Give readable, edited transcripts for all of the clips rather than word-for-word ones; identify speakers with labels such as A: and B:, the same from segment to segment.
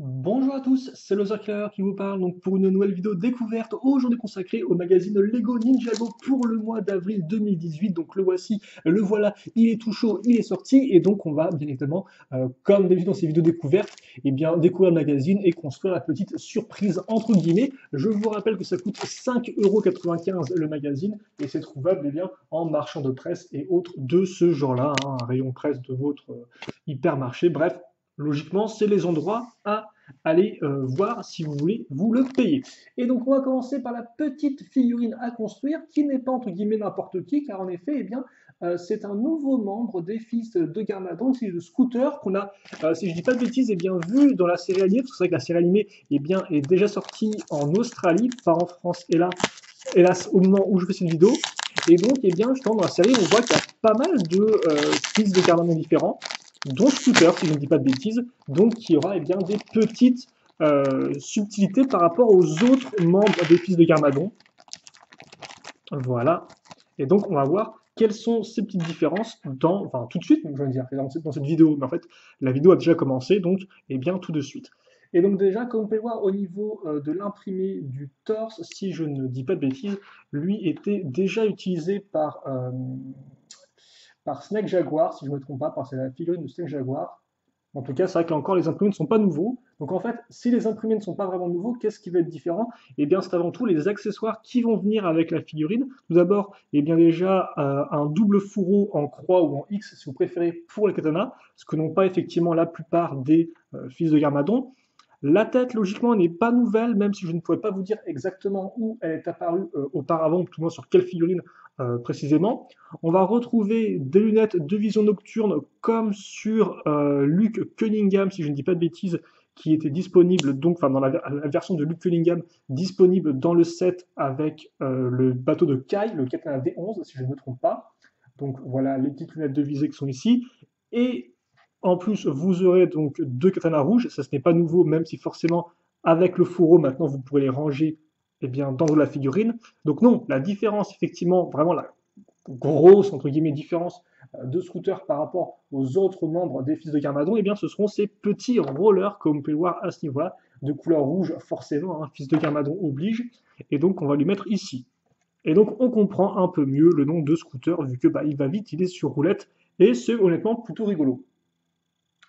A: Bonjour à tous, c'est le Killer qui vous parle donc pour une nouvelle vidéo découverte aujourd'hui consacrée au magazine Lego Ninjago pour le mois d'avril 2018. Donc le voici, le voilà, il est tout chaud, il est sorti et donc on va bien évidemment, comme d'habitude dans ces vidéos découvertes, eh bien découvrir le magazine et construire la petite surprise entre guillemets. Je vous rappelle que ça coûte 5,95 € le magazine et c'est trouvable eh bien, en marchand de presse et autres de ce genre-là, hein, un rayon presse de votre hypermarché. Bref, logiquement, c'est les endroits à aller voir si vous voulez vous le payer. Et donc on va commencer par la petite figurine à construire qui n'est pas entre guillemets n'importe qui car en effet eh bien, c'est un nouveau membre des fils de Garmadon, c'est le scooter qu'on a, si je dis pas de bêtises, eh bien, vu dans la série animée, parce que c'est vrai que la série animée eh bien, est déjà sortie en Australie, pas en France et là, hélas au moment où je fais cette vidéo. Et donc, eh bien, justement, dans la série, on voit qu'il y a pas mal de fils de Garmadon différents, dont Scooter, si je ne dis pas de bêtises, donc qui aura eh bien, des petites subtilités par rapport aux autres membres des fils de Garmadon. Voilà. Et donc, on va voir quelles sont ces petites différences enfin, tout de suite, je veux dire, dans cette vidéo. Mais en fait, la vidéo a déjà commencé, donc, eh bien, tout de suite. Et donc déjà, comme vous pouvez le voir au niveau de l'imprimé du torse, si je ne dis pas de bêtises, lui était déjà utilisé par Snake Jaguar, si je ne me trompe pas, par la figurine de Snake Jaguar. En tout cas, c'est vrai que encore les imprimés ne sont pas nouveaux. Donc en fait, si les imprimés ne sont pas vraiment nouveaux, qu'est-ce qui va être différent? Eh bien, c'est avant tout les accessoires qui vont venir avec la figurine. Tout d'abord, eh bien déjà un double fourreau en croix ou en X, si vous préférez, pour les katanas, ce que n'ont pas effectivement la plupart des fils de Garmadon. La tête, logiquement, n'est pas nouvelle, même si je ne pourrais pas vous dire exactement où elle est apparue auparavant, ou tout moins sur quelle figurine précisément. On va retrouver des lunettes de vision nocturne comme sur Luke Cunningham, si je ne dis pas de bêtises, qui était disponible, donc, enfin, dans la version de Luke Cunningham, disponible dans le set avec le bateau de Kai, le Katana V11, si je ne me trompe pas. Donc voilà les petites lunettes de visée qui sont ici. Et en plus, vous aurez donc deux katanas rouges, ça ce n'est pas nouveau, même si forcément, avec le fourreau, maintenant vous pourrez les ranger eh bien, dans la figurine. Donc non, la différence, effectivement, vraiment la grosse, entre guillemets, différence de Scooter par rapport aux autres membres des fils de Garmadon, eh bien, ce seront ces petits rollers, comme vous pouvez le voir à ce niveau-là, de couleur rouge, forcément, hein, fils de Garmadon oblige, et donc on va lui mettre ici. Et donc on comprend un peu mieux le nom de Scooter, vu que bah, il va vite, il est sur roulette, et c'est honnêtement plutôt rigolo.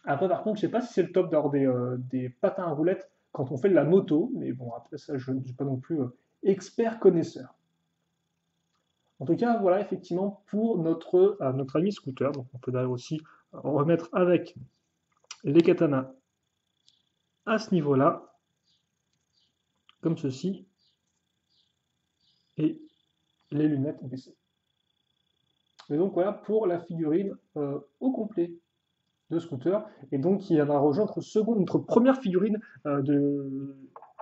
A: Après, par contre, je sais pas si c'est le top d'avoir des patins à roulettes quand on fait de la moto, mais bon, après ça, je ne suis pas non plus expert connaisseur. En tout cas, voilà, effectivement, pour notre ami scooter. Donc, on peut d'ailleurs aussi remettre avec les katanas à ce niveau-là, comme ceci, et les lunettes baissées. Et donc, voilà pour la figurine au complet de scooter, et donc qui va rejoindre notre première figurine de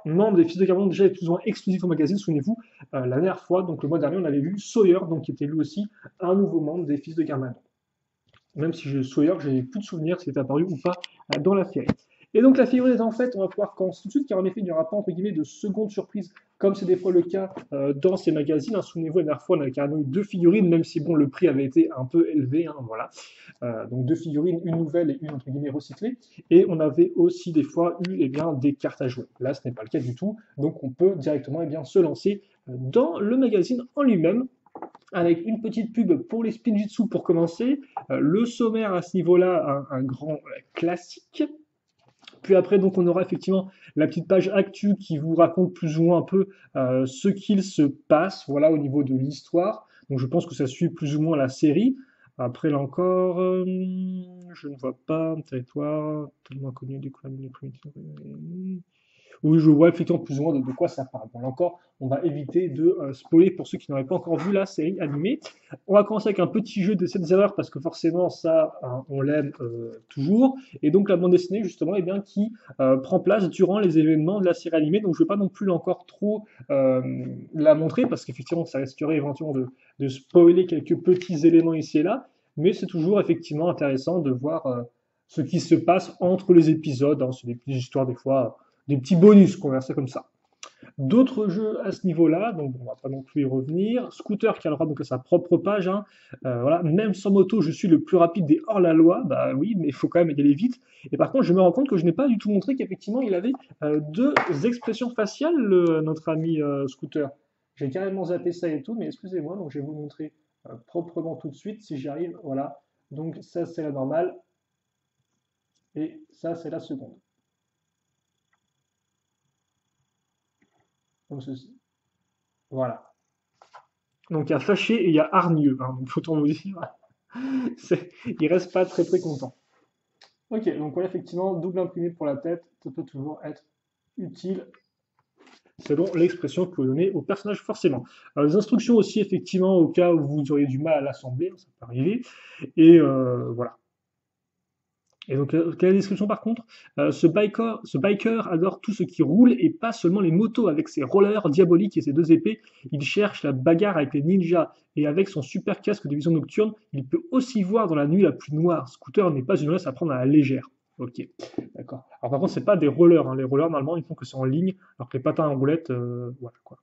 A: membre des Fils de Carbone, déjà plus ou moins exclusif au magazine, souvenez-vous, la dernière fois, donc le mois dernier, on avait vu Sawyer, donc qui était lui aussi un nouveau membre des Fils de Garmadon. Même si Sawyer, j'ai plus de souvenirs s'il est apparu ou pas dans la série. Et donc la figurine est en fait, on va pouvoir commencer tout de suite, car en effet, il n'y aura pas entre guillemets de seconde surprise, comme c'est des fois le cas dans ces magazines. Hein. Souvenez-vous, la dernière fois, on avait carrément eu deux figurines, même si bon, le prix avait été un peu élevé. Hein, voilà. Donc deux figurines, une nouvelle et une entre guillemets recyclée. Et on avait aussi des fois eu eh bien, des cartes à jouer. Là, ce n'est pas le cas du tout. Donc on peut directement eh bien, se lancer dans le magazine en lui-même, avec une petite pub pour les Spinjitzu pour commencer, le sommaire à ce niveau-là, un grand classique. Puis après, donc, on aura effectivement la petite page actu qui vous raconte plus ou moins un peu ce qu'il se passe, voilà, au niveau de l'histoire. Donc, je pense que ça suit plus ou moins la série. Après, là encore, je ne vois pas. Territoire, tellement connu du coup. Oui, je vois effectivement plus ou moins de quoi ça parle. Bon, là encore, on va éviter de spoiler pour ceux qui n'auraient pas encore vu la série animée. On va commencer avec un petit jeu de 7 erreurs parce que forcément, ça, hein, on l'aime toujours. Et donc, la bande dessinée, justement, eh bien, qui prend place durant les événements de la série animée. Donc, je ne vais pas non plus encore trop la montrer parce qu'effectivement, ça risquerait éventuellement de spoiler quelques petits éléments ici et là. Mais c'est toujours effectivement intéressant de voir ce qui se passe entre les épisodes. Hein. C'est des petites histoires, des fois des petits bonus, qu'on verrait ça comme ça. D'autres jeux à ce niveau-là, donc on va pas non plus y revenir. Scooter qui a le droit donc à sa propre page, hein. Voilà, même sans moto, je suis le plus rapide des hors-la-loi. Bah oui, mais il faut quand même y aller vite. Et par contre, je me rends compte que je n'ai pas du tout montré qu'effectivement il avait deux expressions faciales, notre ami Scooter. J'ai carrément zappé ça et tout, mais excusez-moi, donc je vais vous montrer proprement tout de suite si j'y arrive. Voilà, donc ça c'est la normale et ça c'est la seconde. Comme ceci. Voilà. Donc il y a fâché et il y a hargneux, hein, donc autant vous dire, il reste pas très très content. Ok, donc voilà, effectivement, double imprimé pour la tête, ça peut toujours être utile selon l'expression que vous donnez au personnage forcément. Alors, les instructions aussi, effectivement, au cas où vous auriez du mal à l'assembler, ça peut arriver. Et voilà. Et donc, quelle est la description par contre? Ce biker adore tout ce qui roule et pas seulement les motos avec ses rollers diaboliques et ses deux épées. Il cherche la bagarre avec les ninjas et avec son super casque de vision nocturne, il peut aussi voir dans la nuit la plus noire. Scooter n'est pas une menace à prendre à la légère. Ok, d'accord. Alors par contre, c'est pas des rollers, hein. Les rollers, normalement, ils font que c'est en ligne, alors que les patins à roulettes, voilà quoi.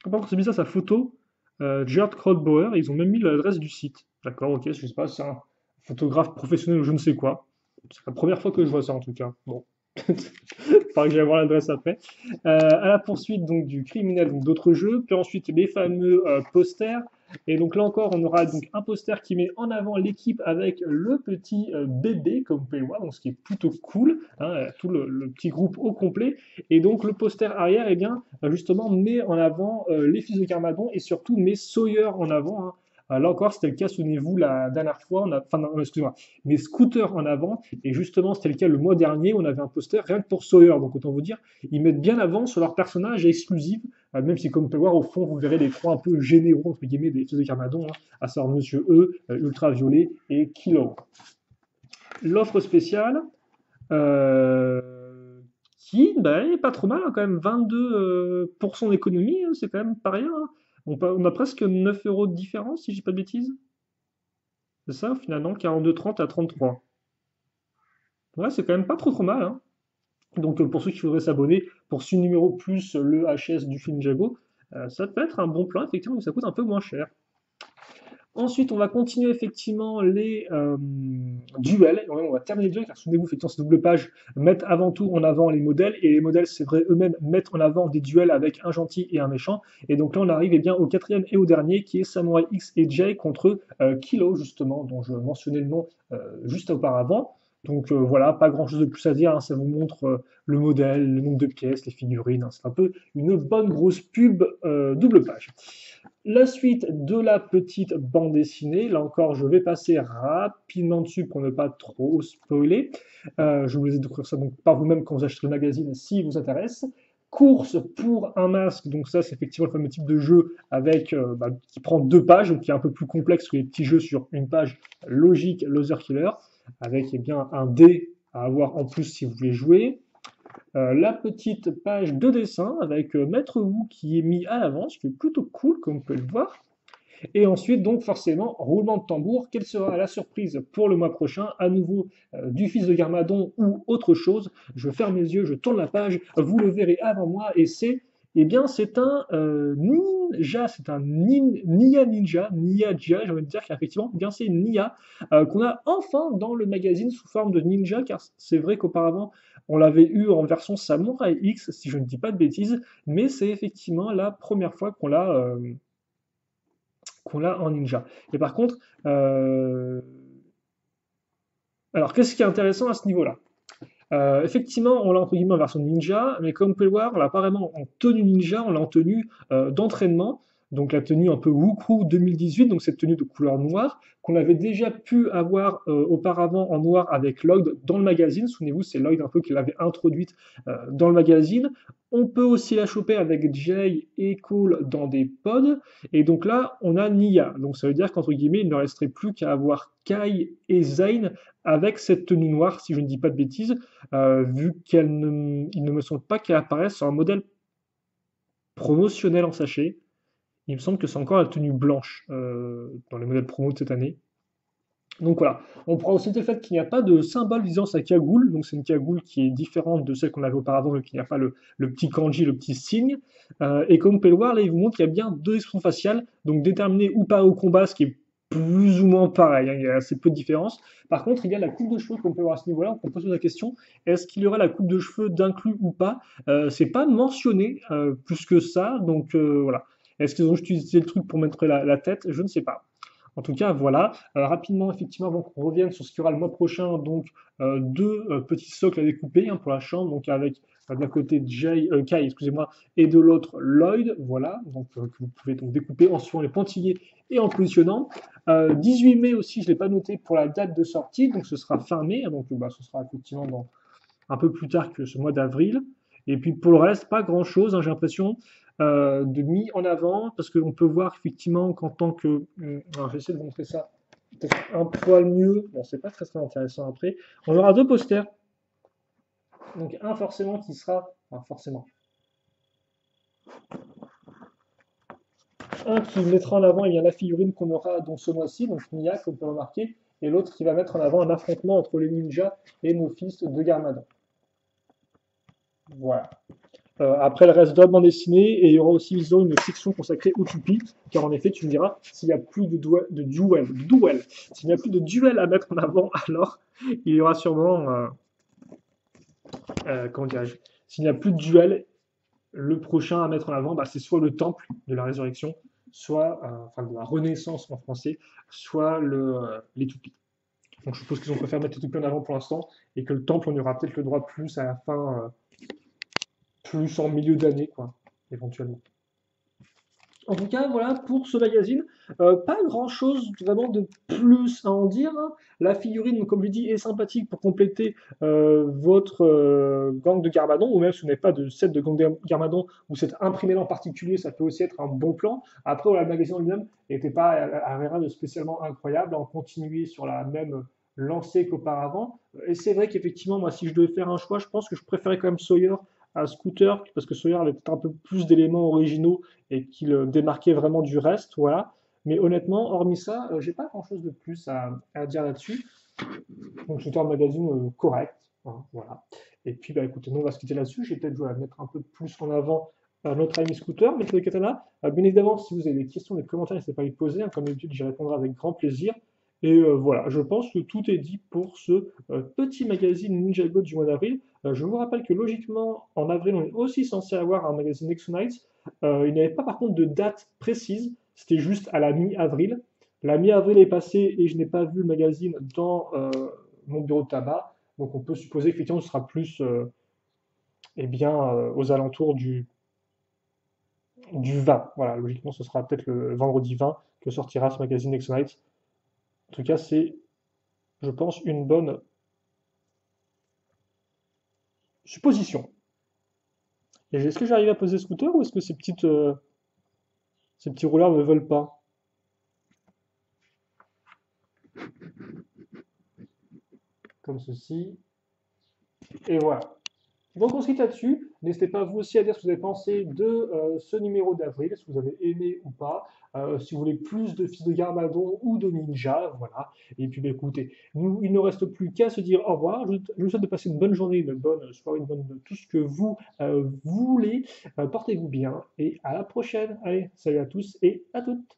A: Par contre, c'est bizarre sa photo. Gerd Krautbauer, ils ont même mis l'adresse du site. D'accord, ok, je sais pas, c'est un photographe professionnel ou je ne sais quoi. C'est la première fois que je vois ça en tout cas. Bon, faudra que j'aille voir l'adresse après. À la poursuite donc du criminel, donc d'autres jeux, puis ensuite les fameux posters. Et donc là encore, on aura donc un poster qui met en avant l'équipe avec le petit bébé, comme vous pouvez le voir, donc ce qui est plutôt cool, hein, tout le petit groupe au complet. Et donc le poster arrière, eh bien, justement, met en avant les fils de Carmadon et surtout met Sawyer en avant, hein. Là encore, c'était le cas, souvenez-vous, la dernière fois, enfin, non, excusez-moi, mais Scooter en avant, et justement, c'était le cas le mois dernier, on avait un poster rien que pour Sawyer, donc autant vous dire, ils mettent bien avant sur leur personnage exclusif, même si, comme vous pouvez voir, au fond, vous verrez les trois un peu généraux, entre guillemets, des fils de Carmadon, hein, à savoir Monsieur E, Ultraviolet et Kilo. L'offre spéciale, qui bah, est pas trop mal, hein, quand même 22% d'économie, hein, c'est quand même pas rien, hein. On a presque 9 euros de différence, si je dis pas de bêtises. C'est ça, finalement, 42,30 à 33. Ouais, c'est quand même pas trop trop mal, hein. Donc pour ceux qui voudraient s'abonner pour ce numéro plus le HS du film Jago, ça peut être un bon plan, effectivement, mais ça coûte un peu moins cher. Ensuite, on va continuer effectivement les duels. Ouais, on va terminer les duels, car souvenez-vous, effectivement, ces double pages mettent avant tout en avant les modèles, et les modèles, c'est vrai, eux-mêmes mettent en avant des duels avec un gentil et un méchant. Et donc là, on arrive eh bien, au quatrième et au dernier, qui est Samurai X et Jay contre Kilo, justement, dont je mentionnais le nom juste auparavant. Donc voilà, pas grand-chose de plus à dire, hein, ça vous montre le modèle, le nombre de pièces, les figurines, hein, c'est un peu une bonne grosse pub double page. La suite de la petite bande dessinée, là encore, je vais passer rapidement dessus pour ne pas trop spoiler. Je vous laisse découvrir ça donc par vous-même quand vous achetez le magazine si vous intéresse. Course pour un masque, donc ça c'est effectivement le fameux type de jeu avec qui prend deux pages, donc qui est un peu plus complexe que les petits jeux sur une page logique Loser Killer, avec eh bien un dé à avoir en plus si vous voulez jouer. La petite page de dessin avec Maître Wu qui est mis à l'avant, ce qui est plutôt cool comme vous pouvez le voir. Et ensuite, donc forcément, roulement de tambour, quelle sera la surprise pour le mois prochain? À nouveau, du fils de Garmadon ou autre chose. Je ferme mes yeux, je tourne la page, vous le verrez avant moi, et c'est, eh bien, c'est un ninja, c'est un Nia Ninja, Nia Jia, j'ai envie de dire qu'effectivement, eh bien c'est Nia, qu'on a enfin dans le magazine sous forme de ninja, car c'est vrai qu'auparavant, on l'avait eu en version Samurai X, si je ne dis pas de bêtises, mais c'est effectivement la première fois qu'on l'a en ninja. Et par contre, alors qu'est-ce qui est intéressant à ce niveau-là? Effectivement, on l'a entre guillemets en version ninja, mais comme vous pouvez le voir, on l'a apparemment en tenue ninja, on l'a en tenue d'entraînement, donc la tenue un peu Wukru 2018, donc cette tenue de couleur noire, qu'on avait déjà pu avoir auparavant en noir avec Lloyd dans le magazine. Souvenez-vous, c'est Lloyd un peu qui l'avait introduite dans le magazine. On peut aussi la choper avec Jay et Cole dans des pods. Et donc là, on a Nia. Donc ça veut dire qu'entre guillemets, il ne resterait plus qu'à avoir Kai et Zayn avec cette tenue noire, si je ne dis pas de bêtises, vu il ne me semble pas qu'elle apparaisse sur un modèle promotionnel en sachet. Il me semble que c'est encore la tenue blanche dans les modèles promo de cette année. Donc voilà, on prend aussi le fait qu'il n'y a pas de symbole visant sa cagoule, donc c'est une cagoule qui est différente de celle qu'on avait auparavant, mais qu'il n'y a pas le petit kanji, le petit signe. Et comme vous pouvez le voir, là, il vous montre qu'il y a bien deux expressions faciales, donc déterminées ou pas au combat, ce qui est plus ou moins pareil, hein, il y a assez peu de différence. Par contre, il y a la coupe de cheveux qu'on peut voir à ce niveau-là, on peut poser la question, est-ce qu'il y aura la coupe de cheveux d'inclus ou pas? C'est pas mentionné plus que ça, donc voilà. Est-ce qu'ils ont juste utilisé le truc pour mettre la tête? Je ne sais pas. En tout cas, voilà. Rapidement, effectivement, avant qu'on revienne sur ce qu'il y aura le mois prochain, donc deux petits socles à découper hein, pour la chambre, donc avec d'un côté Kai, excusez-moi, et de l'autre Lloyd, voilà, donc que vous pouvez donc découper en suivant les pointillés et en positionnant. 18 mai aussi, je ne l'ai pas noté pour la date de sortie, donc ce sera fin mai, donc bah, ce sera effectivement dans un peu plus tard que ce mois d'avril. Et puis pour le reste, pas grand-chose, hein, j'ai l'impression, de mis en avant, parce qu'on peut voir effectivement qu'en tant que... alors j'essaie de montrer ça peut-être un poil mieux, bon c'est pas très très intéressant après. On aura deux posters, donc un forcément qui sera... Enfin forcément. Un qui mettra en avant eh bien, la figurine qu'on aura dans ce mois-ci, donc Mia, comme on peut remarquer, et l'autre qui va mettre en avant un affrontement entre les ninjas et nos fils de Garmadon. Voilà. Après le reste de la bande dessinée, et il y aura aussi disons, une section consacrée au Tupi, car en effet, tu me diras, s'il n'y a plus duel, s'il n'y a plus de duel à mettre en avant, alors il y aura sûrement, comment dirais-je, s'il n'y a plus de duel, le prochain à mettre en avant, bah, c'est soit le temple de la résurrection, soit, enfin de la renaissance en français, soit les toupies. Donc je suppose qu'ils ont préféré mettre les toupies en avant pour l'instant, et que le temple, on y aura peut-être le droit plus à la fin, plus en milieu d'année, quoi, éventuellement. En tout cas, voilà pour ce magazine. Pas grand-chose vraiment de plus à en dire, hein. La figurine, comme je dis, est sympathique pour compléter votre gang de Garmadon, ou même si vous n'avez pas de set de gang de Garmadon ou cet imprimé en particulier, ça peut aussi être un bon plan. Après, voilà, le magazine en lui-même n'était pas à rien de spécialement incroyable, on continuait sur la même lancée qu'auparavant. Et c'est vrai qu'effectivement, moi, si je devais faire un choix, je pense que je préférais quand même Sawyer à Scooter, parce que Sawyer avait peut-être un peu plus d'éléments originaux et qui le démarquait vraiment du reste, voilà. Mais honnêtement, hormis ça, j'ai pas grand-chose de plus à dire là-dessus. Donc c'était un magazine correct, hein, voilà. Et puis bah écoutez, nous on va se quitter là-dessus. J'ai peut-être joué à mettre un peu plus en avant notre ami Scooter, Maître de Katana. Bien évidemment, si vous avez des questions, des commentaires, n'hésitez pas à les poser, hein. Comme d'habitude, j'y répondrai avec grand plaisir. Et voilà, je pense que tout est dit pour ce petit magazine Ninjago du mois d'avril. Je vous rappelle que logiquement, en avril, on est aussi censé avoir un magazine Nexo Nights. Il n'y avait pas par contre de date précise, c'était juste à la mi-avril. La mi-avril est passée et je n'ai pas vu le magazine dans mon bureau de tabac. Donc on peut supposer qu'effectivement ce sera plus eh bien, aux alentours du 20. Voilà, logiquement ce sera peut-être le vendredi 20 que sortira ce magazine Next Night. En tout cas, c'est, je pense, une bonne supposition. Et est-ce que j'arrive à poser scooter ou est-ce que ces petits rouleurs ne veulent pas? Comme ceci. Et voilà. Donc on se quitte là-dessus. N'hésitez pas vous aussi à dire ce que vous avez pensé de ce numéro d'avril, si vous avez aimé ou pas, si vous voulez plus de fils de Garmadon ou de ninja, voilà. Et puis bah, écoutez, il ne reste plus qu'à se dire au revoir. Je vous souhaite de passer une bonne journée, une bonne soirée, une bonne tout ce que vous voulez. Portez-vous bien et à la prochaine. Allez, salut à tous et à toutes.